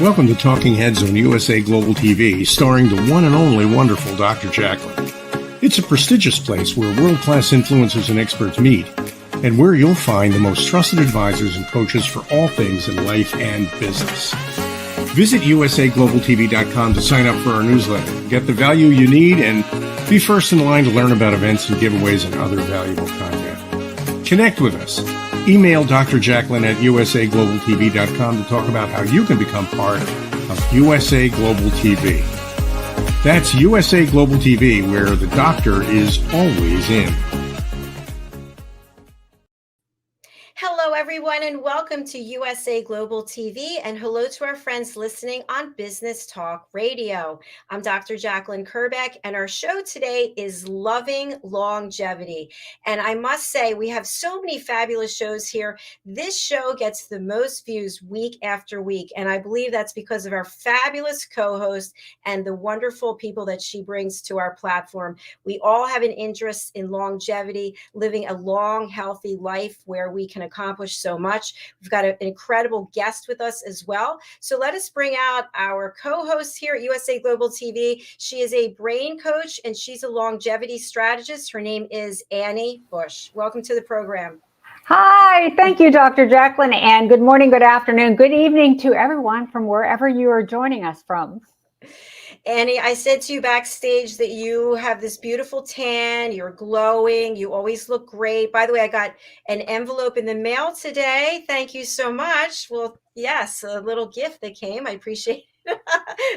Welcome to Talking Heads on USA Global TV, starring the one and only wonderful Dr. JACALYN. It's a prestigious place where world-class influencers and experts meet, and where you'll find the most trusted advisors and coaches for all things in life and business. Visit usaglobaltv.com to sign up for our newsletter, get the value you need, and be first in line to learn about events and giveaways and other valuable content. Connect with us. Email Dr. JACALYN at usaglobaltv.com to talk about how you can become part of USA Global TV. That's USA Global TV, where the doctor is always in. Hello, everyone, and welcome to USA Global TV, and hello to our friends listening on Business Talk Radio. I'm Dr. JACALYN KERBECK, and our show today is Loving Longevity. And I must say, we have so many fabulous shows here. This show gets the most views week after week, and I believe that's because of our fabulous co-host and the wonderful people that she brings to our platform. We all have an interest in longevity, living a long, healthy life where we can accomplish so much. We've got an incredible guest with us as well. So let us bring out our co-host here at USA Global TV. She is a brain coach and she's a longevity strategist. Her name is Annie Bush. Welcome to the program. Hi, thank you, Dr. JACALYN, and good morning, good afternoon, good evening to everyone from wherever you are joining us from. Annie, I said to you backstage that you have this beautiful tan, you're glowing, you always look great. By the way, I got an envelope in the mail today. Thank you so much. Well, yes, a little gift that came. I appreciate it.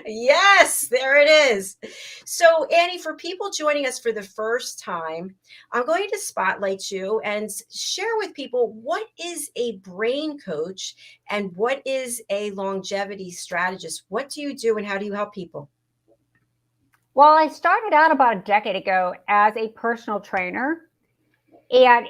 Yes, there it is. So, Annie, for people joining us for the first time, I'm going to spotlight you and share with people what is a brain coach and what is a longevity strategist. What do you do and how do you help people? Well, I started out about a decade ago as a personal trainer and,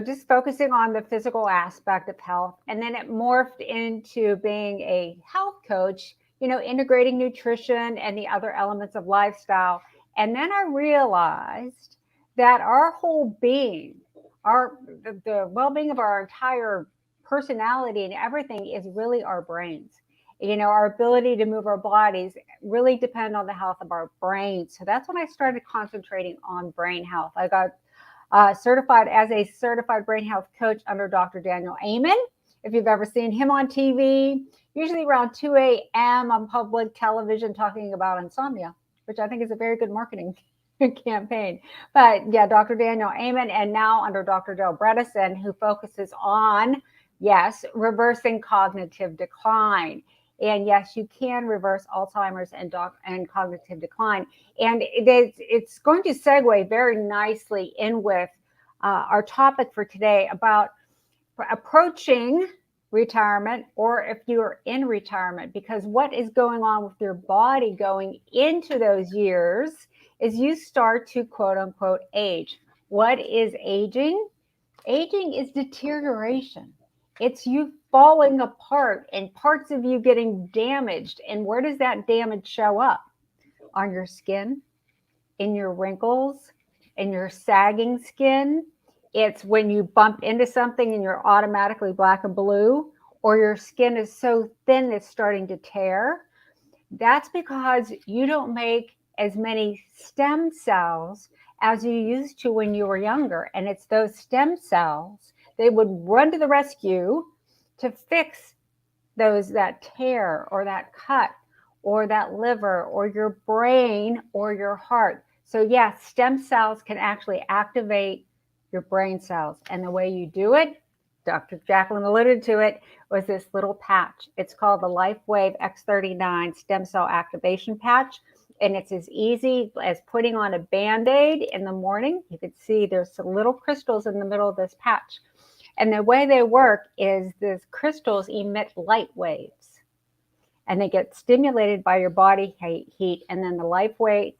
just focusing on the physical aspect of health. And then it morphed into being a health coach, integrating nutrition and the other elements of lifestyle. And then I realized that our whole being, the well-being of our entire personality and everything is really our brains. Our ability to move our bodies really depend on the health of our brain. So that's when I started concentrating on brain health. I got certified as a certified brain health coach under Dr. Daniel Amen. If you've ever seen him on TV, usually around 2 a.m. on public television talking about insomnia, which I think is a very good marketing campaign. But yeah, Dr. Daniel Amen, and now under Dr. Dale Bredesen, who focuses on, yes, reversing cognitive decline. And yes, you can reverse Alzheimer's and cognitive decline. And it's going to segue very nicely in with our topic for today about approaching retirement, or if you're in retirement, because what is going on with your body going into those years is you start to quote unquote age. What is aging? Aging is deterioration. It's you falling apart and parts of you getting damaged. And where does that damage show up? On your skin, in your wrinkles, in your sagging skin. It's when you bump into something and you're automatically black and blue, or your skin is so thin it's starting to tear. That's because you don't make as many stem cells as you used to when you were younger. And it's those stem cells, they would run to the rescue to fix that tear or that cut or that liver or your brain or your heart. So yes, stem cells can actually activate your brain cells. And the way you do it, Dr. JACALYN alluded to it, was this little patch. It's called the LifeWave X39 Stem Cell Activation Patch. And it's as easy as putting on a Band-Aid in the morning. You can see there's some little crystals in the middle of this patch. And the way they work is these crystals emit light waves. And they get stimulated by your body heat. And then the light wave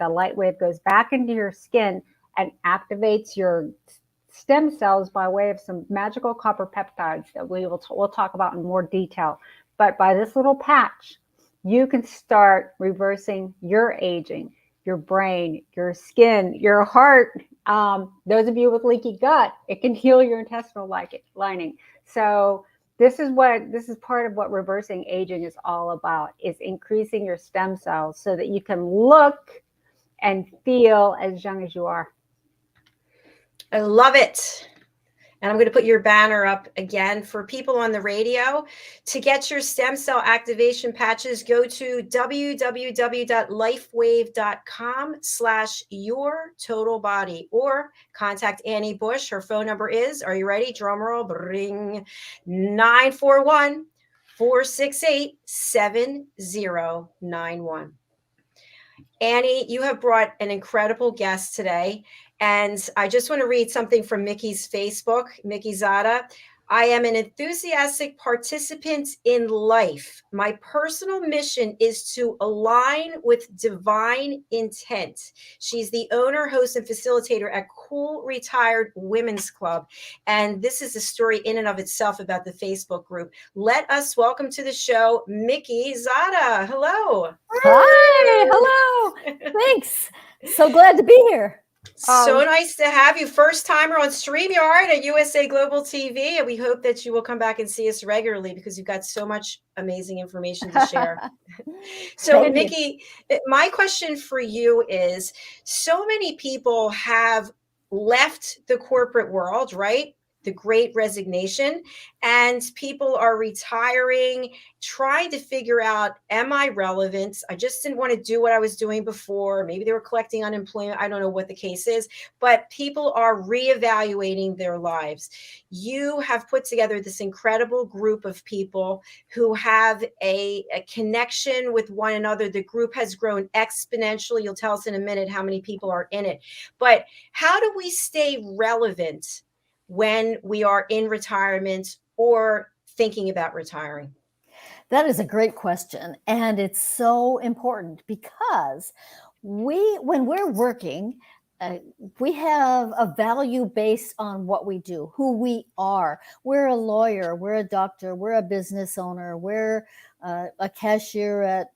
goes back into your skin and activates your stem cells by way of some magical copper peptides that we'll talk about in more detail. But by this little patch, you can start reversing your aging, your brain, your skin, your heart. Those of you with leaky gut, it can heal your intestinal lining. So This is part of what reversing aging is all about, is increasing your stem cells so that you can look and feel as young as you are. I love it. And I'm going to put your banner up again for people on the radio. To get your stem cell activation patches, go to www.lifewave.com/yourtotalbody or contact Annie Bush. Her phone number is, are you ready? Drum roll, bring 941-468-7091. Annie, you have brought an incredible guest today. And I just want to read something from Mickie's Facebook, Mickie Zada. I am an enthusiastic participant in life. My personal mission is to align with divine intent. She's the owner, host, and facilitator at Cool Retired Women's Club. And this is a story in and of itself about the Facebook group. Let us welcome to the show, Mickie Zada. Hello. Hi. Hello. Thanks. So glad to be here. So nice to have you. First timer on StreamYard at USA Global TV. And we hope that you will come back and see us regularly because you've got so much amazing information to share. So, Mickie, my question for you is, so many people have left the corporate world, right? The Great Resignation, and people are retiring, trying to figure out, am I relevant? I just didn't want to do what I was doing before. Maybe they were collecting unemployment. I don't know what the case is, but people are reevaluating their lives. You have put together this incredible group of people who have a connection with one another. The group has grown exponentially. You'll tell us in a minute how many people are in it. But how do we stay relevant when we are in retirement or thinking about retiring? That is a great question. And it's so important because when we're working, we have a value based on what we do, who we are. We're a lawyer, we're a doctor, we're a business owner, we're a cashier at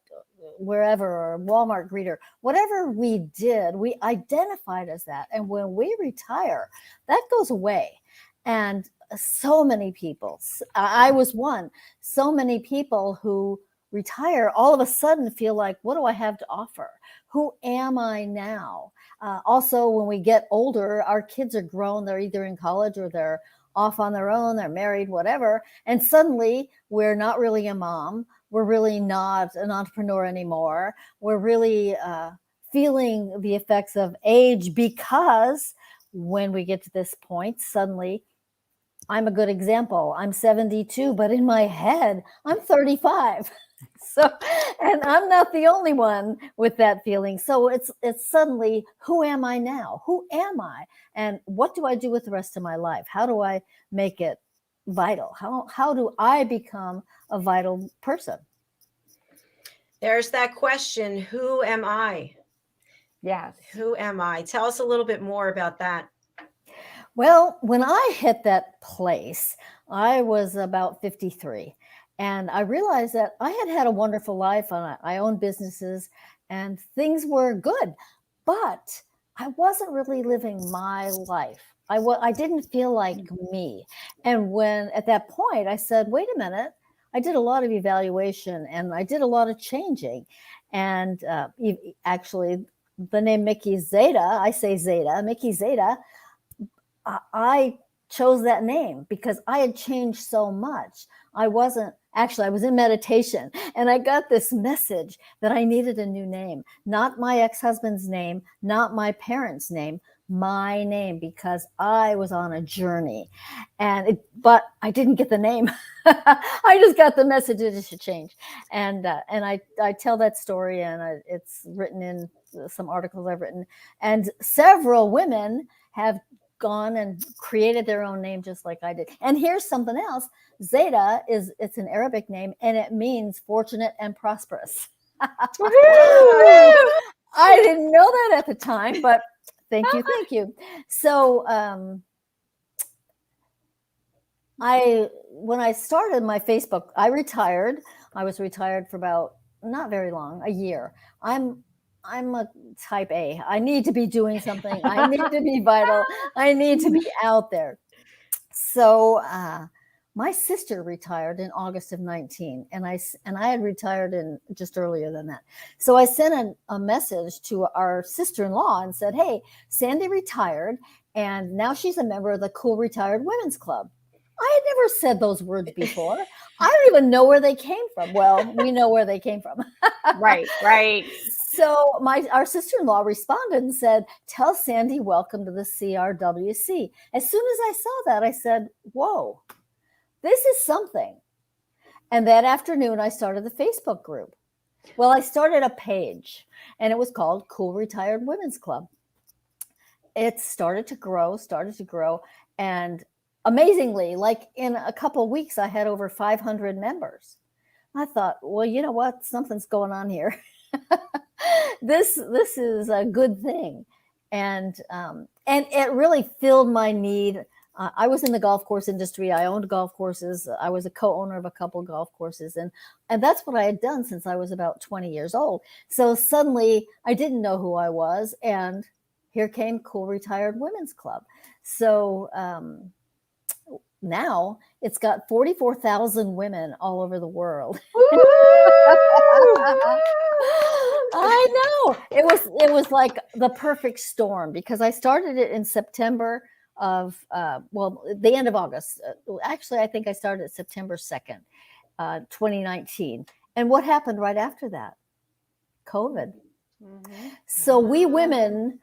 wherever, or Walmart greeter. Whatever we did, we identified as that. And when we retire, that goes away. And so many people, I was one, so many people who retire all of a sudden feel like, what do I have to offer? Who am I now? Also, when we get older, our kids are grown. They're either in college or they're off on their own, they're married, whatever. And suddenly we're not really a mom. We're really not an entrepreneur anymore. We're really feeling the effects of age, because when we get to this point, suddenly, I'm a good example. I'm 72, but in my head, I'm 35. So, and I'm not the only one with that feeling. So it's suddenly, who am I now? Who am I? And what do I do with the rest of my life? How do I make it vital? How do I become a vital person? There's that question, who am I? Yes. Who am I? Tell us a little bit more about that. Well, when I hit that place, I was about 53. And I realized that I had had a wonderful life, and I owned businesses and things were good. But I wasn't really living my life. I didn't feel like me. And when at that point I said, wait a minute, I did a lot of evaluation and I did a lot of changing. And actually, the name Mickie Zada, I say Zada, Mickie Zada, I chose that name because I had changed so much. I was in meditation and I got this message that I needed a new name, not my ex-husband's name, not my parents' name, my name, because I was on a journey. But I didn't get the name. I just got the message that it should change. And I tell that story, and it's written in some articles I've written. And several women have gone and created their own name just like I did. And here's something else. Zada it's an Arabic name, and it means fortunate and prosperous. I didn't know that at the time, but thank you. So when I started my Facebook, I was retired for about not very long, a year. I'm a type A. I need to be doing something. I need to be vital. I need to be out there. So My sister retired in August of 19, and I had retired in just earlier than that. So I sent a message to our sister-in-law and said, hey, Sandy retired, and now she's a member of the Cool Retired Women's Club. I had never said those words before. I don't even know where they came from. Well, we know where they came from. Right. So our sister-in-law responded and said, tell Sandy welcome to the CRWC. As soon as I saw that, I said, whoa, this is something. And that afternoon, I started the Facebook group. Well, I started a page, and it was called Cool Retired Women's Club. It started to grow. And amazingly, like in a couple of weeks, I had over 500 members. I thought, well, you know what? Something's going on here. This is a good thing. And it really filled my need. I was in the golf course industry. I owned golf courses. I was a co-owner of a couple golf courses. And that's what I had done since I was about 20 years old. So suddenly I didn't know who I was. And here came Cool Retired Women's Club. So now it's got 44,000 women all over the world. I know. It was like the perfect storm, because I started it in September of, the end of August. Actually, I think I started September 2nd, 2019. And what happened right after that? COVID. Mm-hmm. So we women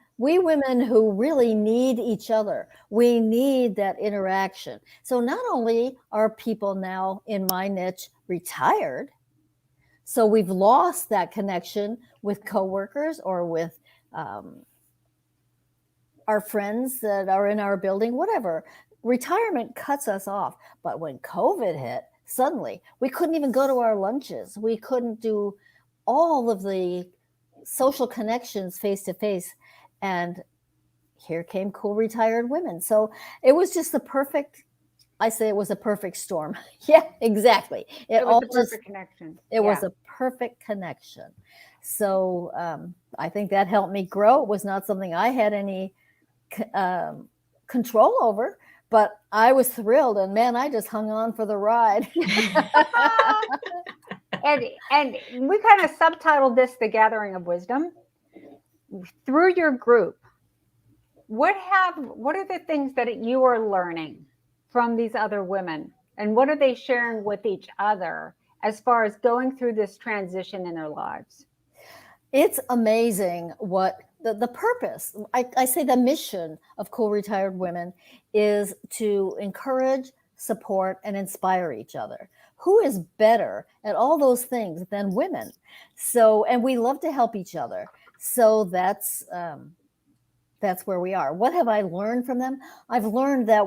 who really need each other, we need that interaction. So not only are people now in my niche retired, so we've lost that connection with coworkers or with our friends that are in our building, whatever. Retirement cuts us off. But when COVID hit, suddenly we couldn't even go to our lunches. We couldn't do all of the social connections face to face. And here came Cool Retired Women. So it was just the perfect, I say it was a perfect storm. Yeah, exactly. It was a perfect connection. It was a perfect connection. So I think that helped me grow. It was not something I had any control over, but I was thrilled. And man, I just hung on for the ride. And we kind of subtitled this The Gathering of Wisdom. Through your group, what are the things that you are learning from these other women, and what are they sharing with each other as far as going through this transition in their lives? It's amazing what the purpose, I say the mission of Cool Retired Women is to encourage, support, and inspire each other. Who is better at all those things than women? So, and we love to help each other. So that's where we are. What have I learned from them? I've learned that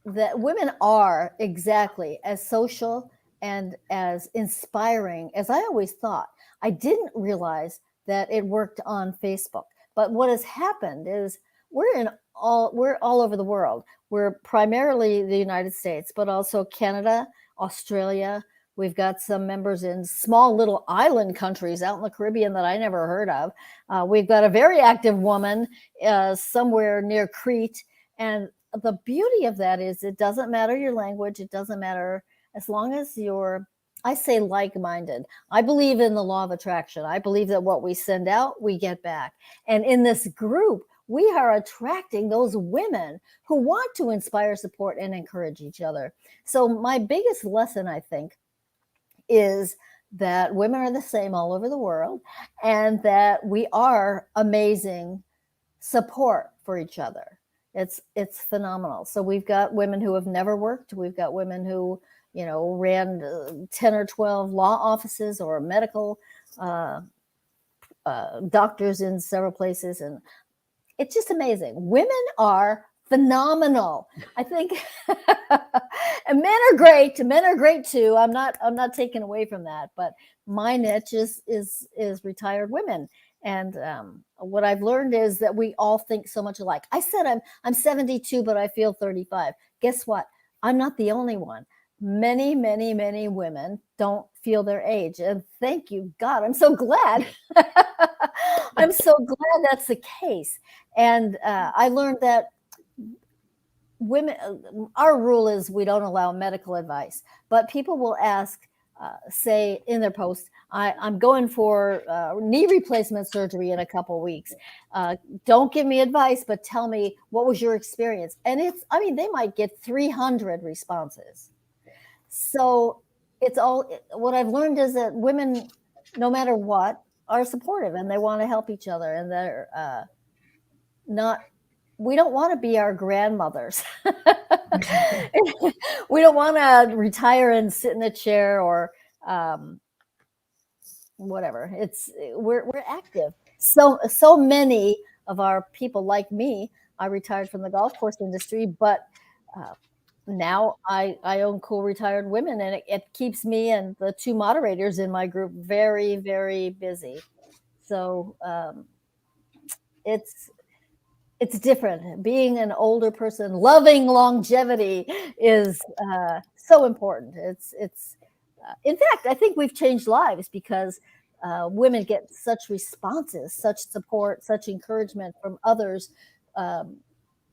that women are exactly as social and as inspiring as I always thought. I didn't realize that it worked on Facebook. But what has happened is we're all over the world. We're primarily the United States, but also Canada, Australia. We've got some members in small little island countries out in the Caribbean that I never heard of. We've got a very active woman somewhere near Crete. And the beauty of that is it doesn't matter your language. It doesn't matter as long as you're, I say, like-minded. I believe in the law of attraction. I believe that what we send out, we get back. And in this group, we are attracting those women who want to inspire, support, and encourage each other. So my biggest lesson, I think, is that women are the same all over the world, and that we are amazing support for each other. It's phenomenal. So we've got women who have never worked. We've got women who, ran 10 or 12 law offices or medical doctors in several places. And it's just amazing. Women are phenomenal. I think, and men are great. Men are great too. I'm not taking away from that, but my niche is retired women. And what I've learned is that we all think so much alike. I said I'm 72, but I feel 35. Guess what? I'm not the only one. Many, many, many women don't feel their age. And thank you, God. I'm so glad. I'm so glad that's the case. And I learned that women, our rule is we don't allow medical advice, but people will ask, say in their post, I'm going for knee replacement surgery in a couple weeks. Don't give me advice, but tell me, what was your experience? And they might get 300 responses. So what I've learned is that women, no matter what, are supportive and they want to help each other, and they're we don't want to be our grandmothers. We don't want to retire and sit in a chair or whatever. We're active. So many of our people, like me, I retired from the golf course industry, but now I own Cool Retired Women, and it keeps me and the two moderators in my group very, very busy. So it's different. Being an older person, loving longevity is so important. In fact, I think we've changed lives because women get such responses, such support, such encouragement from others.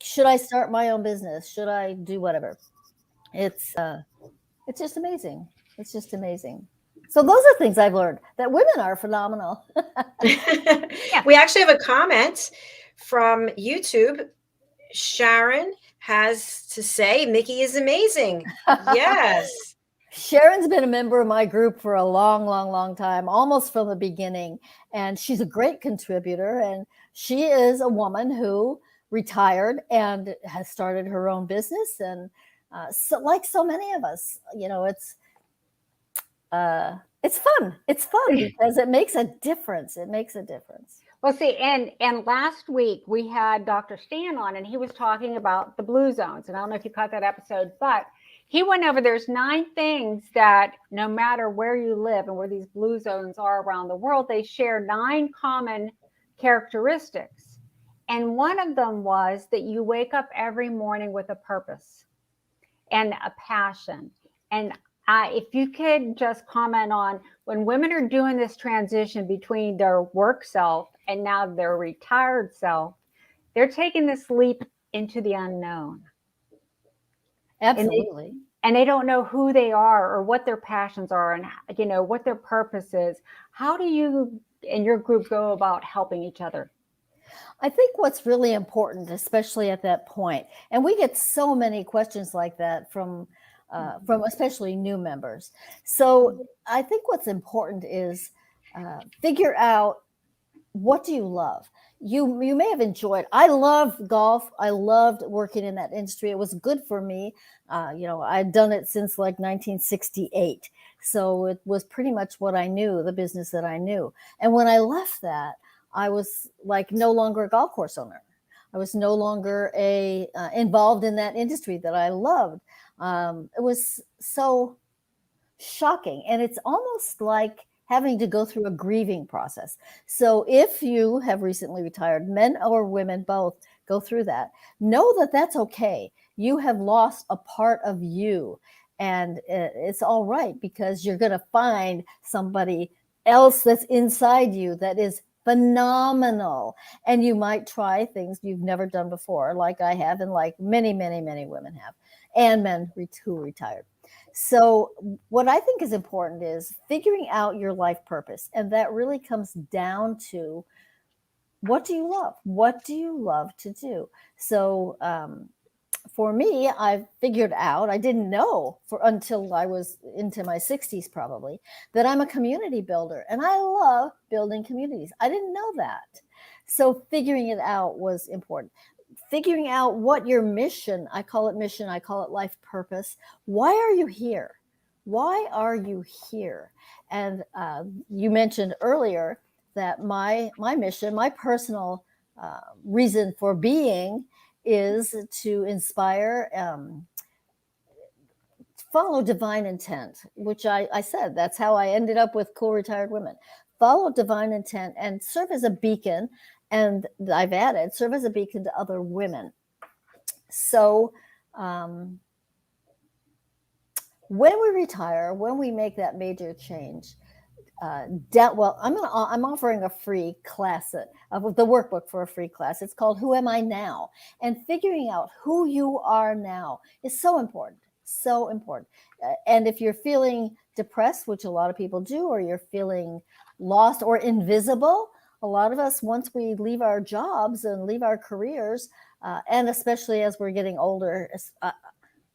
Should I start my own business? Should I do whatever? It's just amazing. It's just amazing. So those are things I've learned, that women are phenomenal. Yeah. We actually have a comment from YouTube. Sharon has to say, Mickie is amazing. Yes. Sharon's been a member of my group for a long, long, long time, almost from the beginning. And she's a great contributor. And she is a woman who retired and has started her own business. And so, like so many of us, it's fun. It's fun because it makes a difference. It makes a difference. Well, see, and last week we had Dr. Stan on, and he was talking about the blue zones. And I don't know if you caught that episode, but he went over, there's 9 things that no matter where you live and where these blue zones are around the world, they share 9 common characteristics. And one of them was that you wake up every morning with a purpose and a passion. And if you could just comment on, when women are doing this transition between their work self and now their retired self, they're taking this leap into the unknown. Absolutely. And they don't know who they are or what their passions are and, what their purpose is. How do you and your group go about helping each other? I think what's really important, especially at that point, and we get so many questions like that from especially new members. So I think what's important is figure out, what do you love? You may have enjoyed. I loved golf. I loved working in that industry. It was good for me. I'd done it since like 1968. So it was pretty much what I knew, the business that I knew. And when I left that, I was like no longer a golf course owner. I was no longer involved in that industry that I loved. It was so shocking. And it's almost like having to go through a grieving process. So if you have recently retired, men or women both go through that, know that that's okay. You have lost a part of you, and it's all right, because you're going to find somebody else that's inside you that is phenomenal. And you might try things you've never done before, like I have, and like many, many, many women have, and men who retired. So what I think is important is figuring out your life purpose. And that really comes down to, what do you love? What do you love to do? So for me, I figured out, I didn't know until I was into my 60s probably, that I'm a community builder, and I love building communities. I didn't know that. So figuring it out was important. Figuring out what your mission, I call it life purpose. Why are you here? Why are you here? And you mentioned earlier that my mission, my personal reason for being, is to inspire, follow divine intent, which I said, that's how I ended up with Cool Retired Women. Follow divine intent and serve as a beacon. And I've added, serve as a beacon to other women. So when we retire, when we make that major change, well, I'm offering a free class of the workbook for a free class. It's called Who Am I Now? And figuring out who you are now is so important, so important. And if you're feeling depressed, which a lot of people do, or you're feeling lost or invisible, a lot of us, once we leave our jobs and leave our careers, and especially as we're getting older,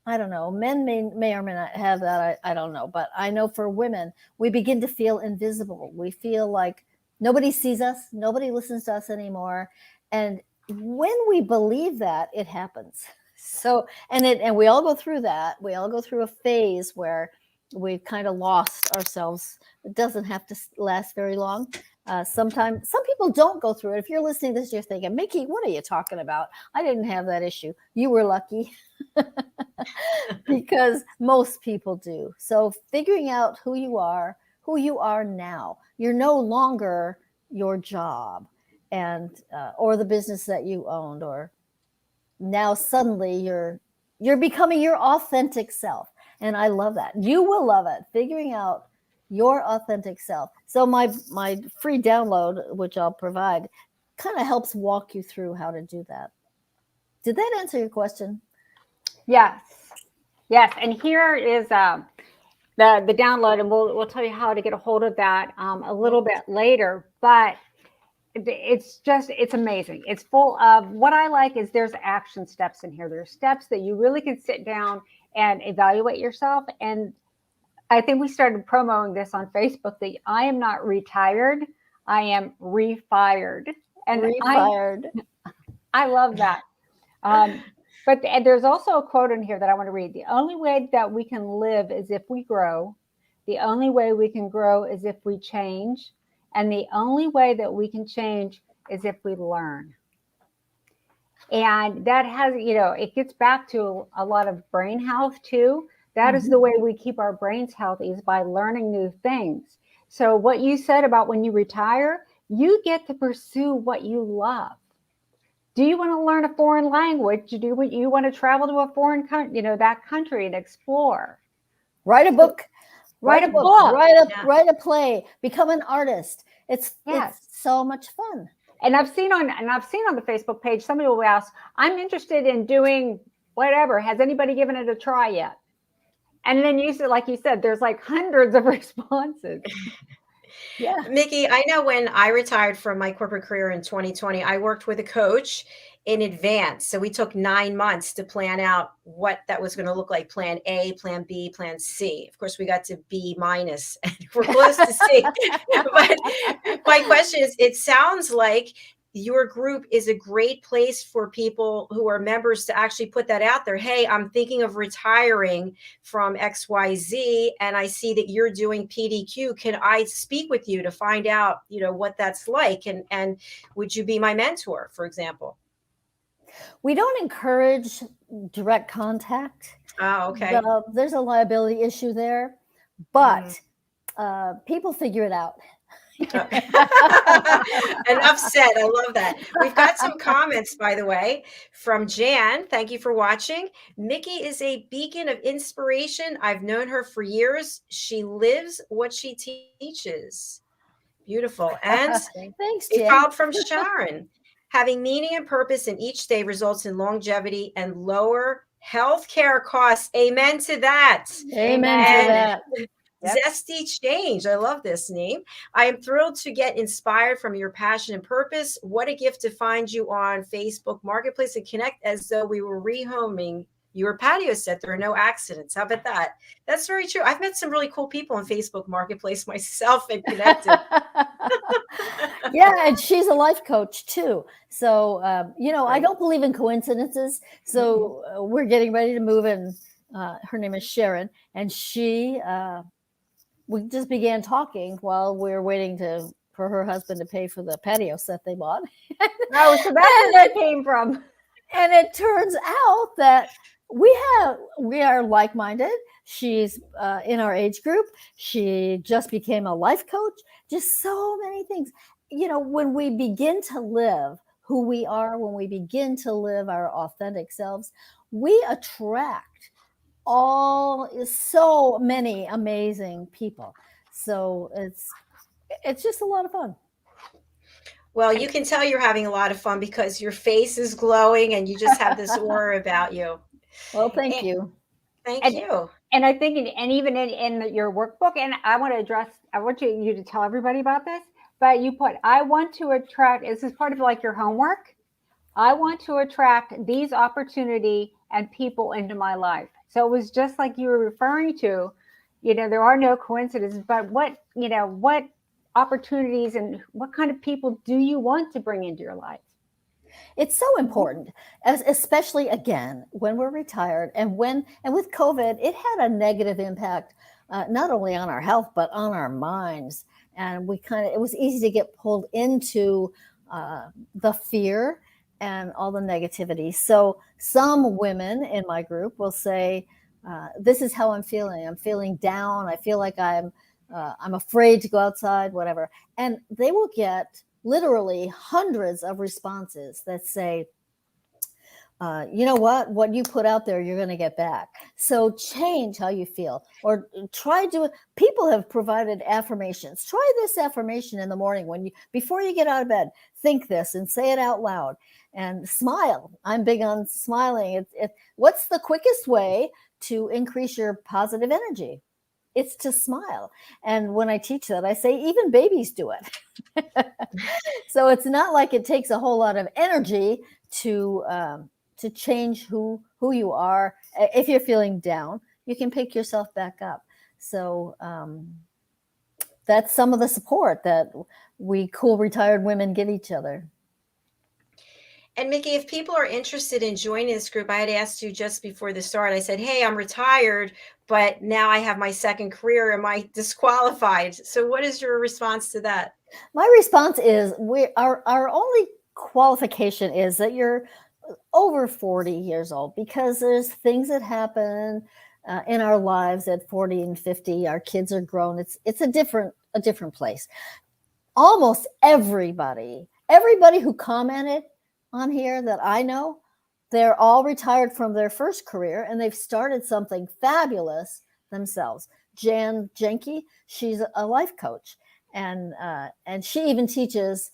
I don't know, men may or may not have that. I don't know. But I know for women, we begin to feel invisible. We feel like nobody sees us, nobody listens to us anymore. And when we believe that, it happens. So, and we all go through that. We all go through a phase where we've kind of lost ourselves. It doesn't have to last very long. Sometimes some people don't go through it. If you're listening to this, you're thinking, Mickie, what are you talking about? I didn't have that issue. You were lucky. Because most people do. So figuring out who you are now. You're no longer your job and or the business that you owned, or now suddenly you're becoming your authentic self. And I love that. You will love it. Figuring out your authentic self. So my free download, which I'll provide, kind of helps walk you through how to do that. Did that answer your question? Yes. And here is the download, and we'll tell you how to get a hold of that a little bit later. But it's amazing. It's full of, what I like is there's action steps in here. There's steps that you really can sit down and evaluate yourself. And I think we started promoting this on Facebook, that I am not retired, I am refired. And refired. I love that. But there's also a quote in here that I want to read. The only way that we can live is if we grow. The only way we can grow is if we change. And the only way that we can change is if we learn. And that has, it gets back to a lot of brain health too. That is the way we keep our brains healthy, is by learning new things. So what you said about when you retire, you get to pursue what you love. Do you want to learn a foreign language? Do you want to travel to a foreign country, that country, and explore? Write a book. Write a play. Become an artist. It's so much fun. And I've seen on the Facebook page, somebody will ask, I'm interested in doing whatever. Has anybody given it a try yet? And then like you said, there's like hundreds of responses. Yeah. Mickie, I know when I retired from my corporate career in 2020, I worked with a coach in advance. So we took 9 months to plan out what that was going to look like. Plan A, plan B, plan C. Of course, we got to B-, and we're close to C. But my question is, it sounds like your group is a great place for people who are members to actually put that out there. Hey, I'm thinking of retiring from XYZ, and I see that you're doing PDQ. Can I speak with you to find out, what that's like? And would you be my mentor, for example? We don't encourage direct contact. Oh, okay. There's a liability issue there, but people figure it out. Enough said. I love that. We've got some comments, by the way, from Jan. Thank you for watching. Mickie is a beacon of inspiration. I've known her for years. She lives what she teaches. Beautiful. And thanks, a Jan. follow from Sharon. Having meaning and purpose in each day results in longevity and lower healthcare costs. Amen to that. Amen to that. Yep. Zesty Change. I love this name. I am thrilled to get inspired from your passion and purpose. What a gift to find you on Facebook Marketplace and connect as though we were rehoming your patio set. There are no accidents. How about that? That's very true. I've met some really cool people on Facebook Marketplace myself and connected. Yeah, and she's a life coach too. So, I don't believe in coincidences. So we're getting ready to move in. Her name is Sharon, and we just began talking while we were waiting for her husband to pay for the patio set they bought. Oh, so that's where that came from. And it turns out that we are like-minded. She's in our age group. She just became a life coach. Just so many things. When we begin to live who we are, when we begin to live our authentic selves, we attract so many amazing people. So It's just a lot of fun. Well, you can tell you're having a lot of fun because your face is glowing and you just have this aura about you. Well, thank And, you. thank you. And I think, and even in your workbook, and I want you to tell everybody about this, but you put, I want to attract, this is part of like your homework. I want to attract these opportunity and people into my life. So it was just like you were referring to, there are no coincidences, but what opportunities and what kind of people do you want to bring into your life? It's so important, especially again when we're retired, and with COVID, it had a negative impact not only on our health but on our minds, and it was easy to get pulled into the fear and all the negativity. So some women in my group will say, "This is how I'm feeling. I'm feeling down. I feel like I'm afraid to go outside, whatever," and they will get literally hundreds of responses that say, you know what you put out there, you're going to get back. So change how you feel, or people have provided affirmations. Try this affirmation in the morning before you get out of bed. Think this and say it out loud and smile. I'm big on smiling. What's the quickest way to increase your positive energy? It's to smile. And when I teach that, I say even babies do it. So it's not like it takes a whole lot of energy to change who you are. If you're feeling down, you can pick yourself back up. So that's some of the support that we cool retired women give each other. And Mickie, if people are interested in joining this group, I had asked you just before the start, I said, hey, I'm retired, but now I have my second career. Am I disqualified? So what is your response to that? My response is our only qualification is that you're over 40 years old, because there's things that happen in our lives at 40 and 50. Our kids are grown. It's a different place. Almost everybody who commented on here that I know, they're all retired from their first career and they've started something fabulous themselves. Jan Jenke, she's a life coach, and she even teaches.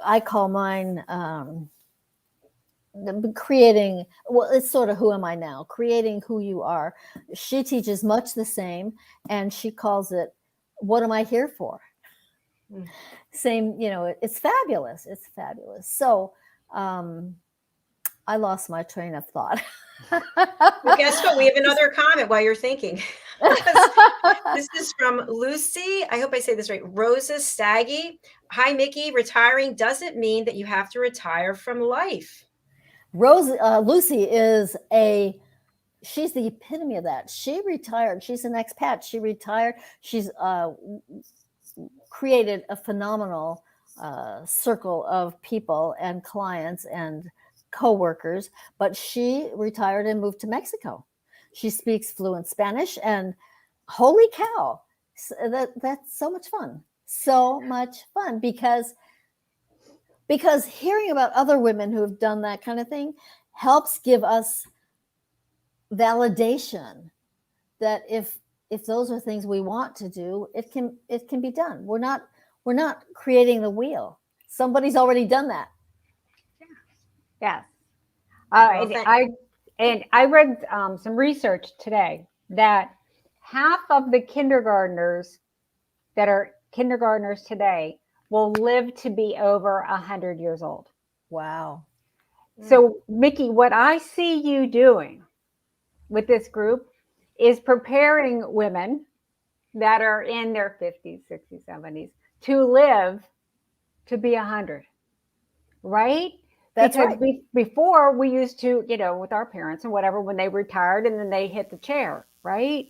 I call mine creating. Well, it's sort of who am I now? Creating who you are. She teaches much the same, and she calls it "What am I here for?" Same, it's fabulous. It's fabulous. So I lost my train of thought. Well, guess what? We have another comment while you're thinking. This is from Lucy. I hope I say this right. Rosa Staggy. Hi, Mickie. Retiring doesn't mean that you have to retire from life. Lucy she's the epitome of that. She retired. She's an expat. She retired. She's created a phenomenal circle of people and clients and co-workers, but she retired and moved to Mexico. She speaks fluent Spanish, and holy cow, that's so much fun. So much fun, because hearing about other women who have done that kind of thing helps give us validation that if those are things we want to do, it can be done. We're not creating the wheel. Somebody's already done that. Yes. I read some research today that half of the kindergartners that are kindergartners today will live to be over 100 years old. Wow. So, Mickie, what I see you doing with this group is preparing women that are in their 50s, 60s, 70s to live to be 100, right? That's because right. Before we used to, with our parents and whatever, when they retired and then they hit the chair, right?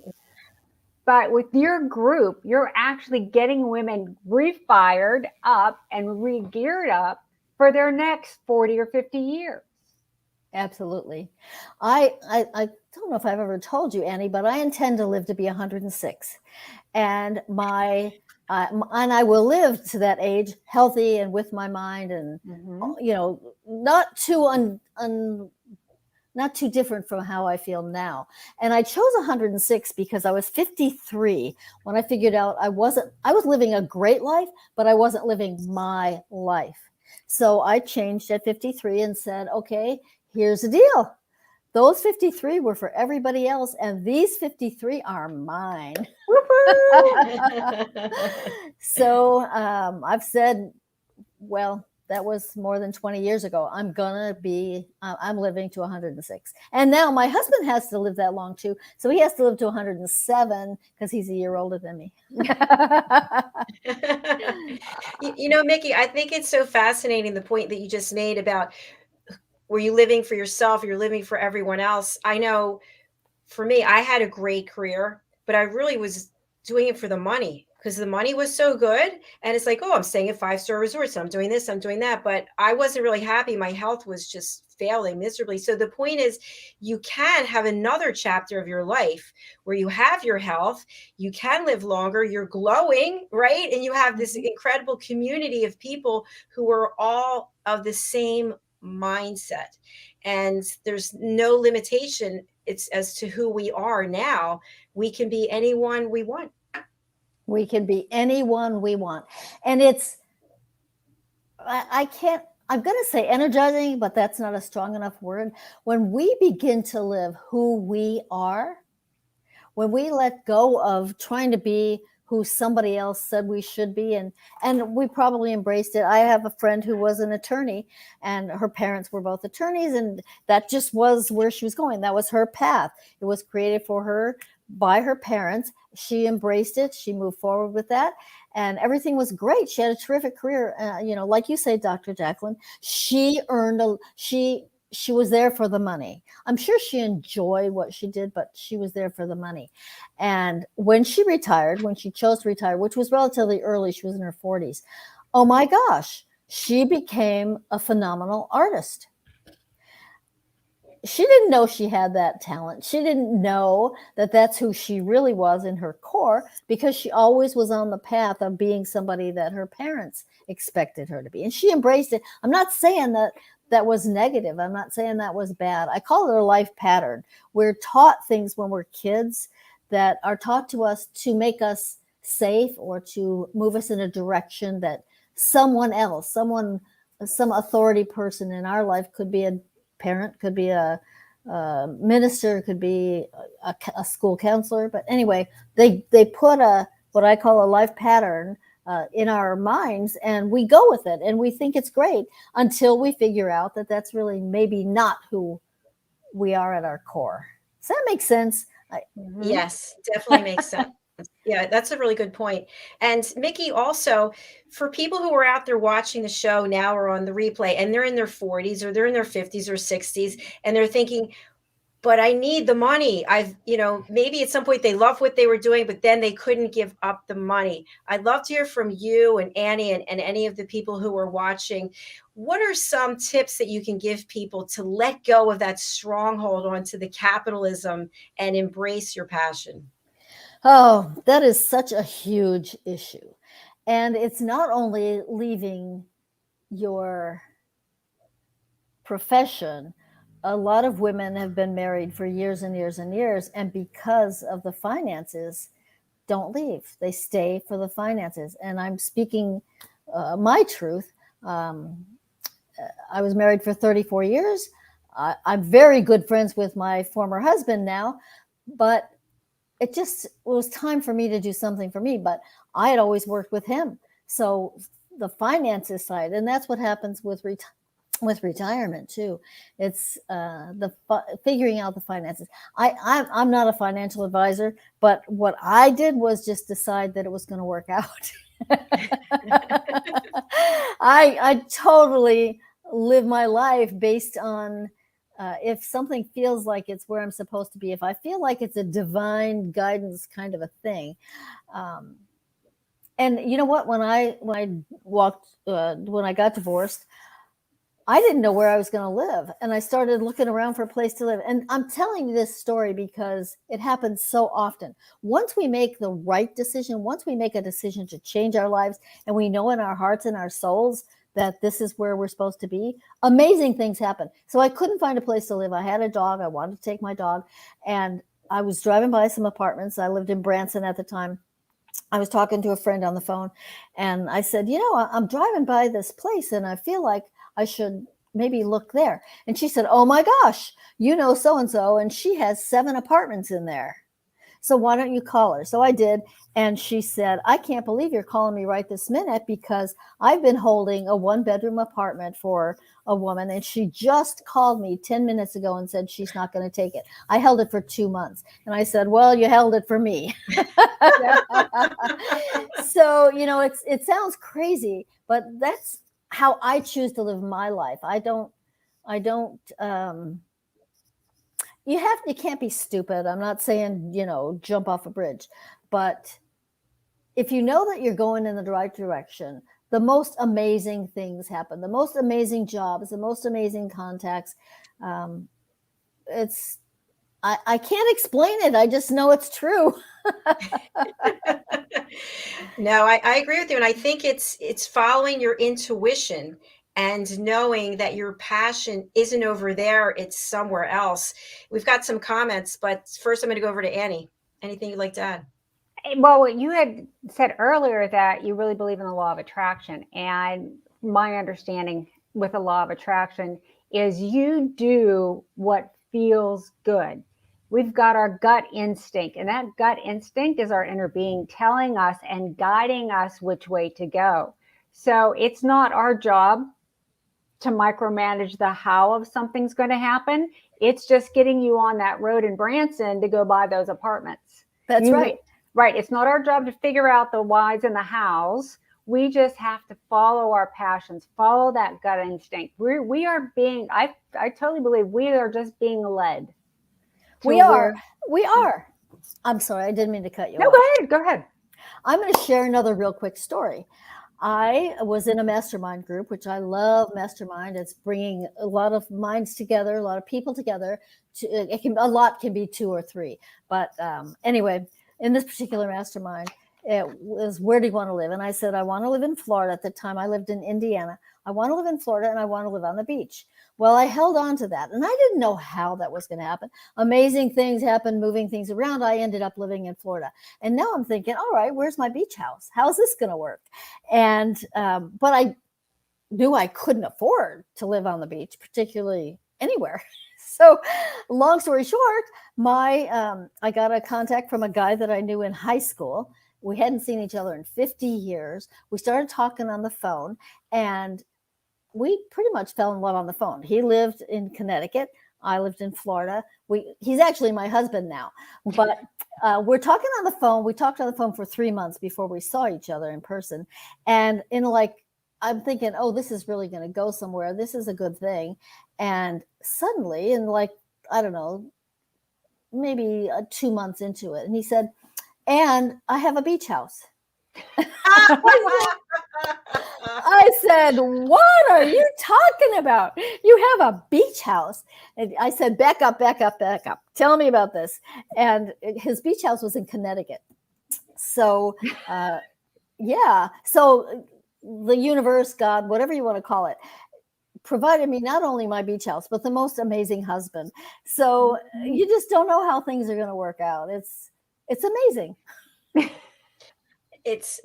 But with your group, you're actually getting women refired up and re-geared up for their next 40 or 50 years. Absolutely. I don't know if I've ever told you, Annie, but I intend to live to be 106. And and I will live to that age healthy and with my mind, and not too not too different from how I feel now. And I chose 106 because I was 53 when I figured out I was living a great life, but I wasn't living my life. So I changed at 53 and said, okay, here's the deal. Those 53 were for everybody else, and these 53 are mine. So I've said, well, that was more than 20 years ago. I'm living to 106. And now my husband has to live that long too. So he has to live to 107 because he's a year older than me. Mickie, I think it's so fascinating, the point that you just made about, were you living for yourself? You're living for everyone else. I know for me, I had a great career, but I really was doing it for the money because the money was so good. And it's like, oh, I'm staying at 5-star resorts. I'm doing this, I'm doing that. But I wasn't really happy. My health was just failing miserably. So the point is, you can have another chapter of your life where you have your health, you can live longer, you're glowing, right? And you have this incredible community of people who are all of the same mindset. And there's no limitation. It's as to who we are now. We can be anyone we want. We can be anyone we want. And I'm going to say energizing, but that's not a strong enough word. When we begin to live who we are, when we let go of trying to be who somebody else said we should be, and we probably embraced it. I have a friend who was an attorney, and her parents were both attorneys, and that just was where she was going. That was her path. It was created for her by her parents. She embraced it. She moved forward with that, and everything was great. She had a terrific career. Like you say, Dr. JACALYN, she was there for the money. I'm sure she enjoyed what she did, but she was there for the money. And when she chose to retire, which was relatively early, she was in her 40s. Oh my gosh, she became a phenomenal artist. She didn't know she had that talent. She didn't know that that's who she really was in her core, because she always was on the path of being somebody that her parents expected her to be. And she embraced it. I'm not saying that was negative. I'm not saying that was bad. I call it a life pattern. We're taught things when we're kids that are taught to us to make us safe or to move us in a direction that someone else, some authority person in our life, could be a parent, could be a minister, could be a school counselor. But anyway, they put what I call a life pattern in our minds, and we go with it, and we think it's great until we figure out that that's really maybe not who we are at our core. Does that make sense? Yes, definitely makes sense. Yeah, that's a really good point. And Mickie, also, for people who are out there watching the show now or on the replay, and they're in their 40s or they're in their 50s or 60s, and they're thinking, but I need the money. Maybe at some point they loved what they were doing, but then they couldn't give up the money. I'd love to hear from you and Annie and any of the people who are watching. What are some tips that you can give people to let go of that stronghold onto the capitalism and embrace your passion? Oh, that is such a huge issue. And it's not only leaving your profession. A lot of women have been married for years and years and years, and because of the finances, don't leave. They stay for the finances. And I'm speaking my truth. I was married for 34 years. I'm very good friends with my former husband now, but it was time for me to do something for me. But I had always worked with him. So the finances side, and that's what happens with retirement too. It's figuring out the finances. I'm not a financial advisor, but what I did was just decide that it was going to work out. I totally live my life based on if something feels like it's where I'm supposed to be, if I feel like it's a divine guidance kind of a thing. And you know what? When I got divorced, I didn't know where I was going to live. And I started looking around for a place to live. And I'm telling you this story because it happens so often. Once we make the right decision, once we make a decision to change our lives, and we know in our hearts and our souls that this is where we're supposed to be, amazing things happen. So I couldn't find a place to live. I had a dog. I wanted to take my dog. And I was driving by some apartments. I lived in Branson at the time. I was talking to a friend on the phone, and I said, I'm driving by this place and I feel like I should maybe look there. And she said, oh my gosh, so-and-so, and she has 7 apartments in there. So why don't you call her? So I did. And she said, I can't believe you're calling me right this minute, because I've been holding a 1-bedroom apartment for a woman, and she just called me 10 minutes ago and said she's not going to take it. I held it for 2 months. And I said, well, you held it for me. So, it sounds crazy, but that's how I choose to live my life. You can't be stupid. I'm not saying, jump off a bridge, but if you know that you're going in the right direction, the most amazing things happen, the most amazing jobs, the most amazing contacts. I can't explain it. I just know it's true. No, I agree with you. And I think it's following your intuition and knowing that your passion isn't over there, it's somewhere else. We've got some comments, but first I'm going to go over to Annie. Anything you'd like to add? Well, you had said earlier that you really believe in the law of attraction. And my understanding with the law of attraction is you do what feels good. We've got our gut instinct, and that gut instinct is our inner being telling us and guiding us which way to go. So it's not our job to micromanage the how of something's going to happen. It's just getting you on that road in Branson to go buy those apartments. That's right. Right. It's not our job to figure out the whys and the hows. We just have to follow our passions, follow that gut instinct. We are being, I totally believe we are just being led. We are. I'm sorry, I didn't mean to cut you off. No, go ahead. I'm going to share another real quick story. I was in a mastermind group, which I love. Mastermind. It's bringing a lot of minds together, a lot of people together. A lot can be 2 or 3. But anyway, in this particular mastermind, it was, where do you want to live? And I said, I want to live in Florida. At the time, I lived in Indiana. I want to live in Florida, and I want to live on the beach. Well, I held on to that, and I didn't know how that was going to happen. Amazing things happened, moving things around. I ended up living in Florida. And now I'm thinking, all right, where's my beach house? How's this going to work? And but I knew I couldn't afford to live on the beach, particularly anywhere. So long story short, I got a contact from a guy that I knew in high school. We hadn't seen each other in 50 years. We started talking on the phone, and we pretty much fell in love on the phone. He lived in Connecticut. I lived in Florida. He's actually my husband now, but we're talking on the phone. We talked on the phone for 3 months before we saw each other in person. And I'm thinking, oh, this is really going to go somewhere. This is a good thing. And suddenly, I don't know, maybe 2 months into it, and he said, and I have a beach house. I said, what are you talking about? You have a beach house. And I said, back up. Tell me about this. And his beach house was in Connecticut. So, yeah. So the universe, God, whatever you want to call it, provided me not only my beach house, but the most amazing husband. So you just don't know how things are going to work out. It's amazing.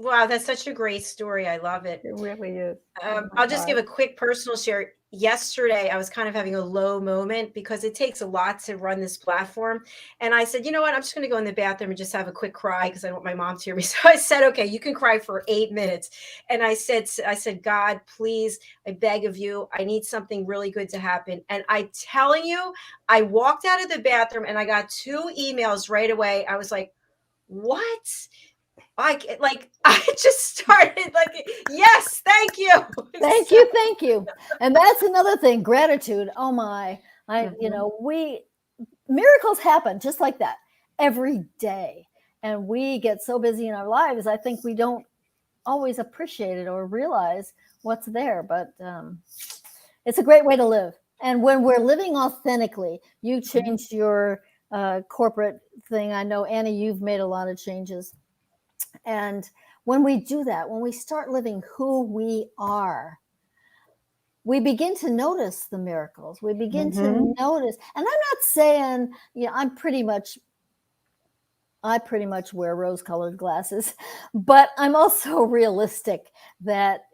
Wow, that's such a great story. I love it. It really is. I'll just give a quick personal share. Yesterday, I was kind of having a low moment because it takes a lot to run this platform. And I said, you know what? I'm just going to go in the bathroom and just have a quick cry because I don't want my mom to hear me. So I said, okay, you can cry for 8 minutes. And I said, God, please, I beg of you, I need something really good to happen. And I'm telling you, I walked out of the bathroom and I got 2 emails right away. I was like, what? I just started yes, thank you. Thank you. And that's another thing, gratitude. Oh my, miracles happen just like that every day. And we get so busy in our lives, I think we don't always appreciate it or realize what's there. But it's a great way to live. And when we're living authentically, you changed your corporate thing. I know, Annie, you've made a lot of changes. And when we do that, when we start living who we are, we begin to notice the miracles. We begin to Mhm. notice, and I'm not saying, I pretty much wear rose-colored glasses, but I'm also realistic that,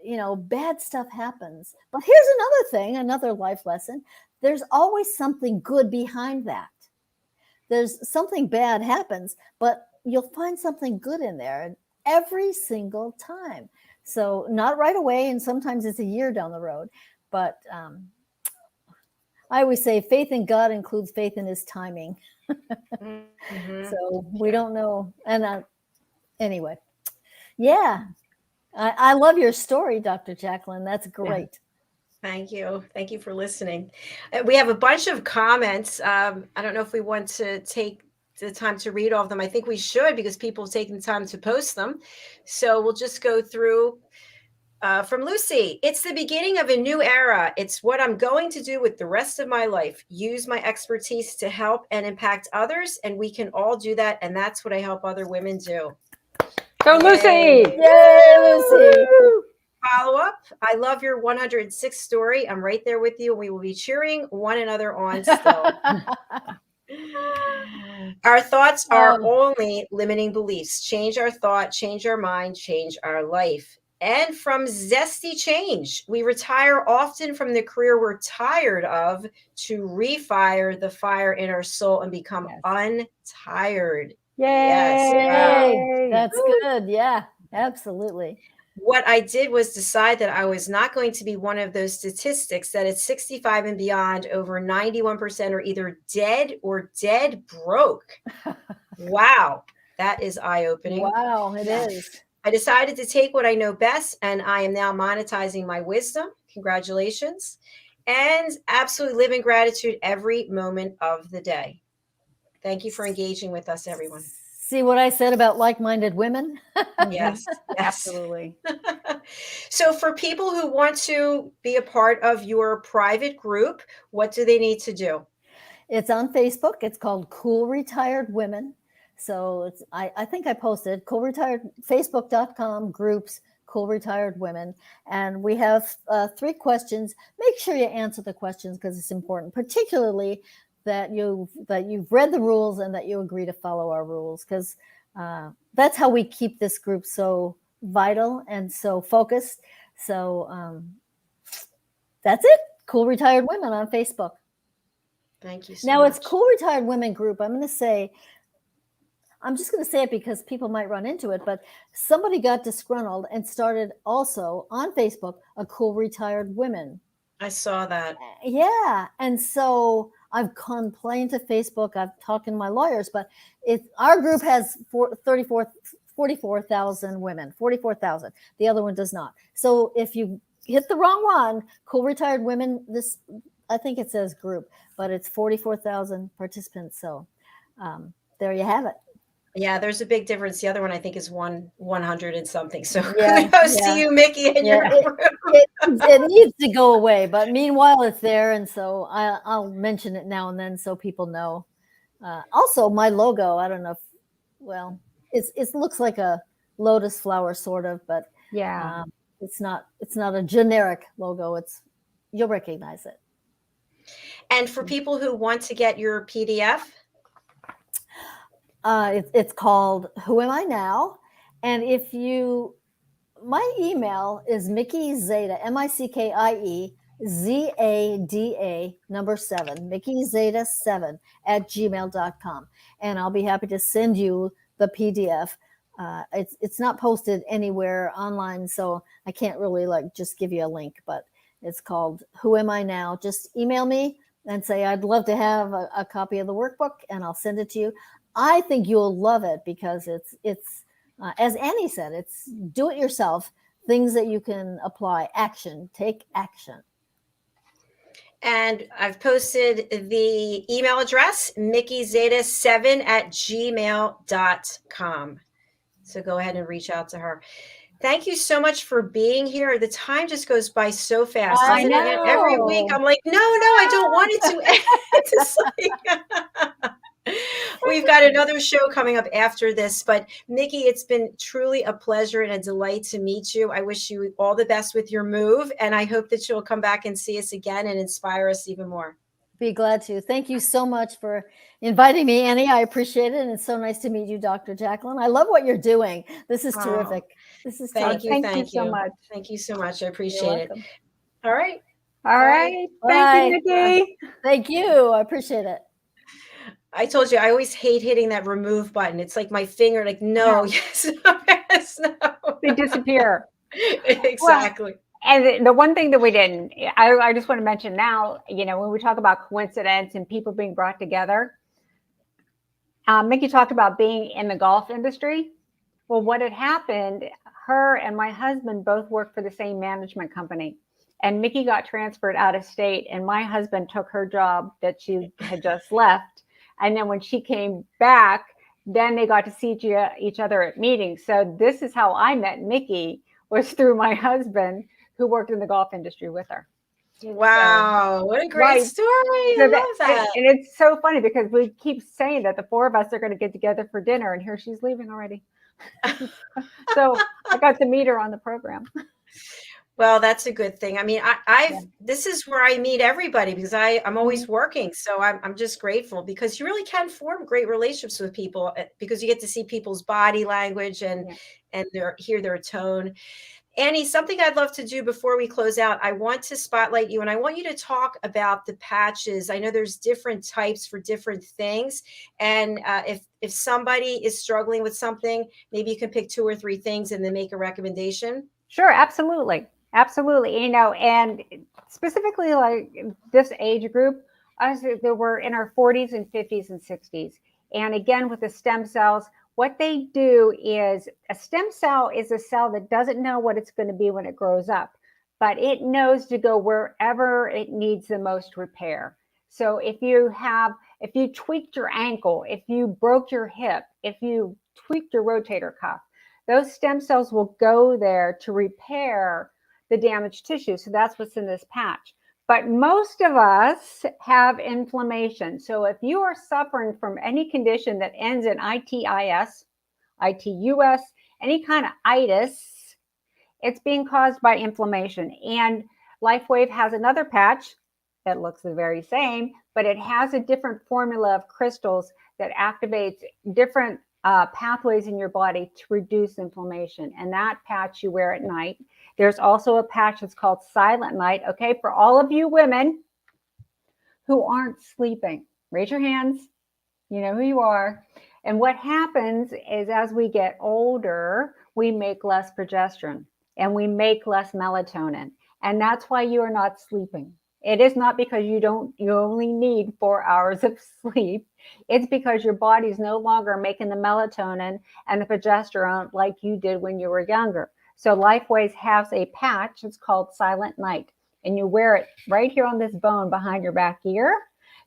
bad stuff happens. But here's another thing, another life lesson. There's always something good behind that. There's something bad happens, but you'll find something good in there every single time. So not right away, and sometimes it's a year down the road. But I always say faith in God includes faith in his timing. Mhm. So we don't know. And anyway, yeah, I love your story, Dr. JACALYN. That's great. Thank you. Thank you for listening. We have a bunch of comments. I don't know if we want to take the time to read all of them. I think we should, because people have taken the time to post them. So we'll just go through. From Lucy, it's the beginning of a new era. It's what I'm going to do with the rest of my life. Use my expertise to help and impact others, and we can all do that. And that's what I help other women do. Go, Lucy! Yay, Lucy! Follow up. I love your 106 story. I'm right there with you. We will be cheering one another on still. Our thoughts are only limiting beliefs. Change our thought, change our mind, change our life. And from Zesty Change, we retire often from the career we're tired of to refire the fire in our soul and become untired. Yay! Yes. Yay. That's good. Yeah, absolutely. What I did was decide that I was not going to be one of those statistics that at 65 and beyond, over 91% are either dead or dead broke. Wow. That is eye-opening. Wow, it is. I decided to take what I know best, and I am now monetizing my wisdom. Congratulations. And absolutely live in gratitude every moment of the day. Thank you for engaging with us, everyone. See what I said about like-minded women? Yes. Absolutely. So for people who want to be a part of your private group, what do they need to do? It's on Facebook. It's called Cool Retired Women. So I think I posted Facebook.com groups, Cool Retired Women. And we have 3 questions. Make sure you answer the questions, because it's important, particularly that you've read the rules and that you agree to follow our rules, because that's how we keep this group so vital and so focused. So that's it. Cool Retired Women on Facebook. Thank you so now much. It's Cool Retired Women group. I'm just going to say it because people might run into it, but somebody got disgruntled and started also on Facebook a Cool Retired Women. I saw that. Yeah. And so I've complained to Facebook. I've talked to my lawyers, but our group has 44,000 women, 44,000. The other one does not. So if you hit the wrong one, Cool Retired Women, I think it says group, but it's 44,000 participants. So there you have it. Yeah, there's a big difference. The other one I think is 100 and something. So kudos to you, Mickie, and your group. It needs to go away, but meanwhile it's there, and so I'll mention it now and then so people know. Also, my logo, I don't know if, it looks like a lotus flower sort of, but it's not a generic logo. You'll recognize it. And for people who want to get your PDF, it's called Who Am I Now? And my email is Mickie Zada, MICKIE ZADA 7, Mickie Zada 7 @gmail.com. And I'll be happy to send you the PDF. It's not posted anywhere online, so I can't really just give you a link, but it's called Who Am I Now? Just email me and say, I'd love to have a copy of the workbook, and I'll send it to you. I think you'll love it because it's as Annie said, it's do it yourself, things that you can apply, action, take action. And I've posted the email address, MickieZada7 @gmail.com. So go ahead and reach out to her. Thank you so much for being here. The time just goes by so fast. I know. Every week I'm like, no, I don't want it to end. It's like, We've got another show coming up after this, but Mickie, it's been truly a pleasure and a delight to meet you. I wish you all the best with your move, and I hope that you'll come back and see us again and inspire us even more. Be glad to. Thank you so much for inviting me, Annie. I appreciate it. And it's so nice to meet you, Dr. JACALYN. I love what you're doing. This is terrific. This is Thank terrific. you. Thank you so much. Thank you so much. I You're appreciate it. welcome. All right. All right. Thank you, Mickie. Thank you. I appreciate it. I told you, I always hate hitting that remove button. It's like my finger, like, no, yes, yes, no. They disappear. Exactly. Well, and the one thing that we didn't, I just want to mention now, you know, when we talk about coincidence and people being brought together, Mickie talked about being in the golf industry. Well, what had happened, her and my husband both worked for the same management company. And Mickie got transferred out of state, and my husband took her job that she had just left. And then when she came back, then they got to see each other at meetings. So this is how I met Mickie, was through my husband, who worked in the golf industry with her. Wow, what a great story. I love that. And it's so funny because we keep saying that the four of us are going to get together for dinner, and here she's leaving already. So I got to meet her on the program. Well, that's a good thing. I mean, this is where I meet everybody because I'm always working. So I'm just grateful because you really can form great relationships with people because you get to see people's body language and hear their tone. Annie, something I'd love to do before we close out, I want to spotlight you and I want you to talk about the patches. I know there's different types for different things. And if somebody is struggling with something, maybe you can pick 2 or 3 things and then make a recommendation. Sure, absolutely. Absolutely. You know, and specifically like this age group, us that were in our 40s and 50s and 60s. And again, with the stem cells, what they do is a stem cell is a cell that doesn't know what it's going to be when it grows up, but it knows to go wherever it needs the most repair. So if you tweaked your ankle, if you broke your hip, if you tweaked your rotator cuff, those stem cells will go there to repair the damaged tissue. So that's what's in this patch. But most of us have inflammation. So if you are suffering from any condition that ends in itis, itus, any kind of itis, it's being caused by inflammation. And LifeWave has another patch that looks the very same, but it has a different formula of crystals that activates different pathways in your body to reduce inflammation. And that patch you wear at night. There's also a patch that's called Silent Night. Okay, for all of you women who aren't sleeping, raise your hands. You know who you are. And what happens is as we get older, we make less progesterone and we make less melatonin. And that's why you are not sleeping. It is not because you only need 4 hours of sleep. It's because your body is no longer making the melatonin and the progesterone like you did when you were younger. So LifeWave has a patch. It's called Silent Night. And you wear it right here on this bone behind your back ear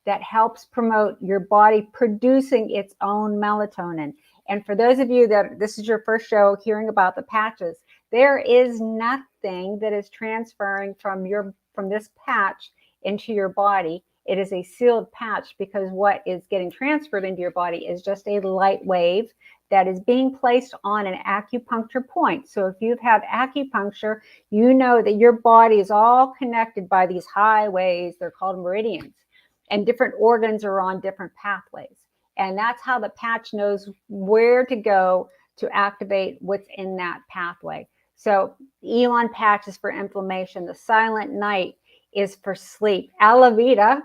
that helps promote your body producing its own melatonin. And for those of you that this is your first show hearing about the patches, there is nothing that is transferring from this patch into your body. It is a sealed patch because what is getting transferred into your body is just a light wave that is being placed on an acupuncture point. So if you've had acupuncture, you know that your body is all connected by these highways. They're called meridians, and different organs are on different pathways. And that's how the patch knows where to go to activate what's in that pathway. So the Elon patch is for inflammation. The Silent Night is for sleep. Aloe Vera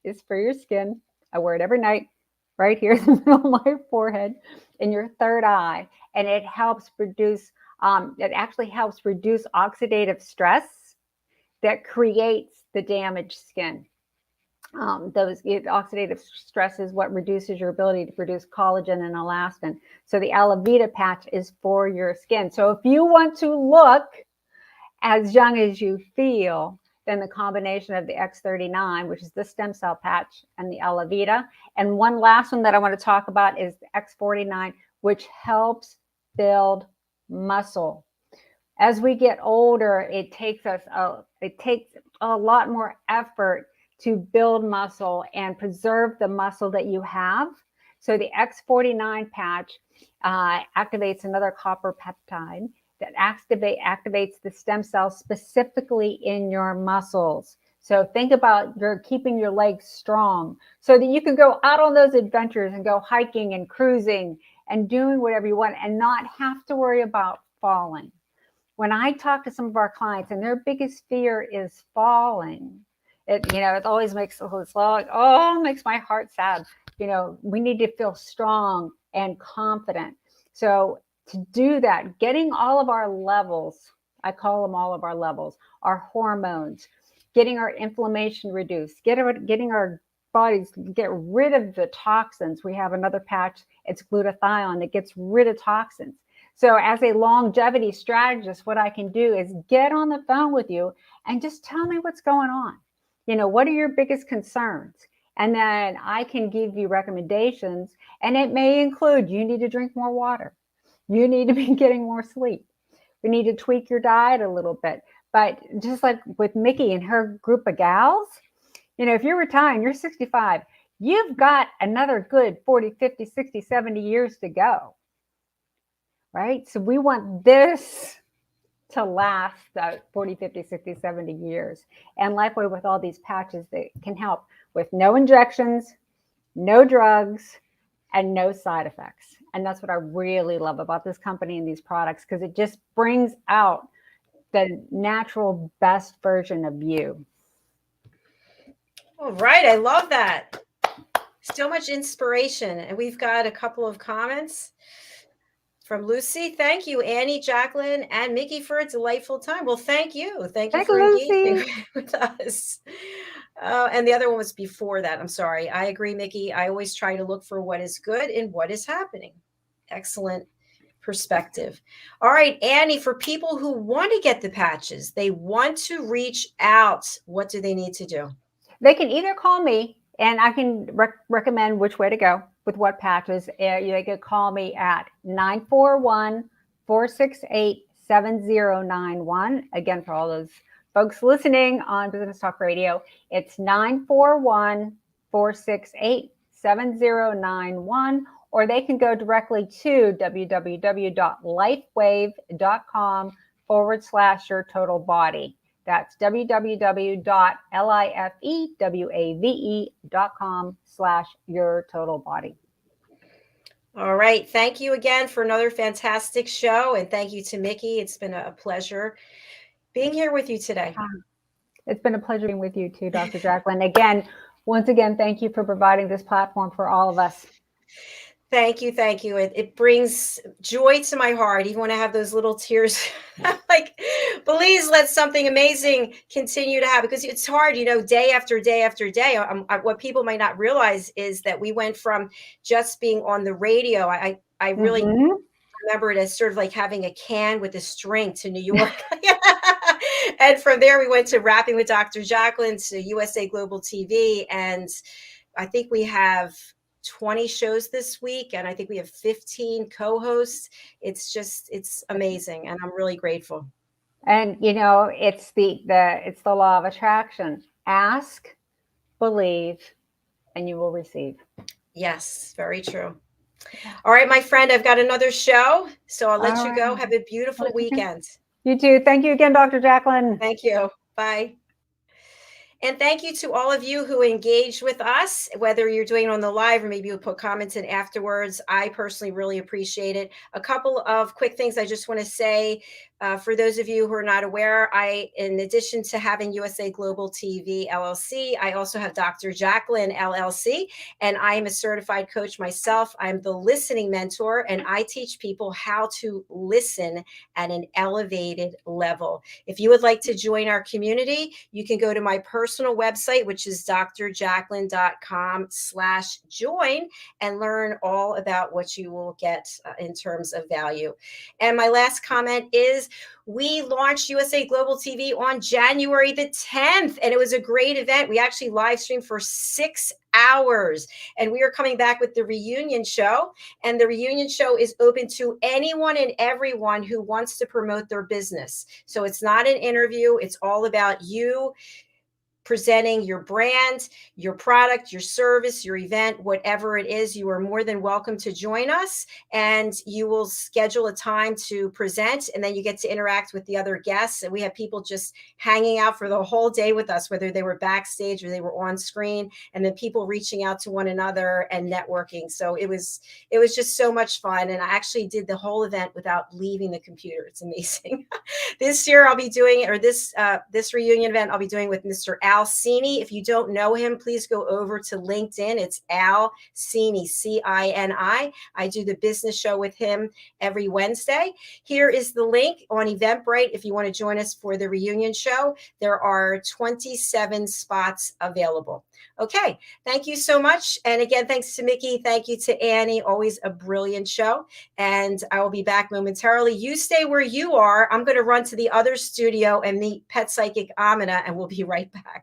is for your skin. I wear it every night, right here in the middle of my forehead, in your third eye. And it helps reduce, it actually helps reduce oxidative stress that creates the damaged skin. Oxidative stress is what reduces your ability to produce collagen and elastin. So the Aloe Vera patch is for your skin. So if you want to look as young as you feel, then the combination of the X39, which is the stem cell patch, and the Aloe Vera. And one last one that I want to talk about is the X49, which helps build muscle. As we get older, it takes a lot more effort to build muscle and preserve the muscle that you have So the X49 patch activates another copper peptide that activates the stem cells specifically in your muscles. So think about keeping your legs strong so that you can go out on those adventures and go hiking and cruising and doing whatever you want and not have to worry about falling. When I talk to some of our clients and their biggest fear is falling, it always makes makes my heart sad. We need to feel strong and confident. So to do that, getting all of our levels, I call them all of our levels, our hormones, getting our inflammation reduced, getting our bodies, get rid of the toxins. We have another patch, it's glutathione, that gets rid of toxins. So as a longevity strategist, what I can do is get on the phone with you and just tell me what's going on. What are your biggest concerns? And then I can give you recommendations, and it may include, you need to drink more water. You need to be getting more sleep. We need to tweak your diet a little bit. But just like with Mickie and her group of gals, if you're retiring, you're 65, you've got another good 40, 50, 60, 70 years to go, right? So we want this to last 40, 50, 60, 70 years. And Lifeway with all these patches that can help with no injections, no drugs, and no side effects. And that's what I really love about this company and these products, because it just brings out the natural best version of you. All right. I love that. So much inspiration. And we've got a couple of comments from Lucy. Thank you, Annie, JACALYN, and Mickie, for a delightful time. Well, thank you. Thank you for engaging with us. And the other one was before that. I'm sorry. I agree, Mickie. I always try to look for what is good and what is happening. Excellent perspective. All right, Annie, for people who want to get the patches, they want to reach out, what do they need to do? They can either call me, and I can recommend which way to go with what patches. They could call me at 941-468-7091. Again, for all those folks listening on Business Talk Radio, it's 941-468-7091. Or they can go directly to www.lifewave.com/yourtotalbody. That's www.lifewave.com/yourtotalbody. All right. Thank you again for another fantastic show. And thank you to Mickie. It's been a pleasure being here with you today. It's been a pleasure being with you too, Dr. JACALYN. Once again, thank you for providing this platform for all of us. Thank you. Thank you. It brings joy to my heart, even when I have those little tears. Like, please let something amazing continue to happen, because it's hard, day after day after day. What people might not realize is that we went from just being on the radio. I really remember it as sort of like having a can with a string to New York. And from there, we went to Rapping with Dr. JACALYN, to USA Global TV. And I think we have 20 shows this week, and I think we have 15 co-hosts. It's amazing, and I'm really grateful. And it's the law of attraction. Ask, believe, and you will receive. Yes, very true. All right, my friend, I've got another show, so I'll let you go. Have a beautiful weekend. You too. Thank you again, Dr. JACALYN. Thank you. Bye. And thank you to all of you who engaged with us, whether you're doing it on the live or maybe you'll put comments in afterwards. I personally really appreciate it. A couple of quick things I just want to say. For those of you who are not aware, in addition to having USA Global TV LLC, I also have Dr. JACALYN LLC, and I am a certified coach myself. I'm the listening mentor, and I teach people how to listen at an elevated level. If you would like to join our community, you can go to my personal website, which is drjacalyn.com/join, and learn all about what you will get in terms of value. And my last comment is, we launched USA Global TV on January the 10th, and it was a great event. We actually live streamed for 6 hours, and we are coming back with the reunion show. And the reunion show is open to anyone and everyone who wants to promote their business. So it's not an interview. It's all about you presenting your brand, your product, your service, your event, whatever it is, you are more than welcome to join us, and you will schedule a time to present, and then you get to interact with the other guests. And we have people just hanging out for the whole day with us, whether they were backstage or they were on screen, and then people reaching out to one another and networking. So it was just so much fun. And I actually did the whole event without leaving the computer. It's amazing. This year I'll be doing, or this reunion event I'll be doing with Mr. Al Cini. If you don't know him, please go over to LinkedIn. It's Al Cini, C-I-N-I. I do the business show with him every Wednesday. Here is the link on Eventbrite if you want to join us for the reunion show. There are 27 spots available. Okay, thank you so much. And again, thanks to Mickie. Thank you to Annie. Always a brilliant show. And I will be back momentarily. You stay where you are. I'm going to run to the other studio and meet Pet Psychic Amina, and we'll be right back.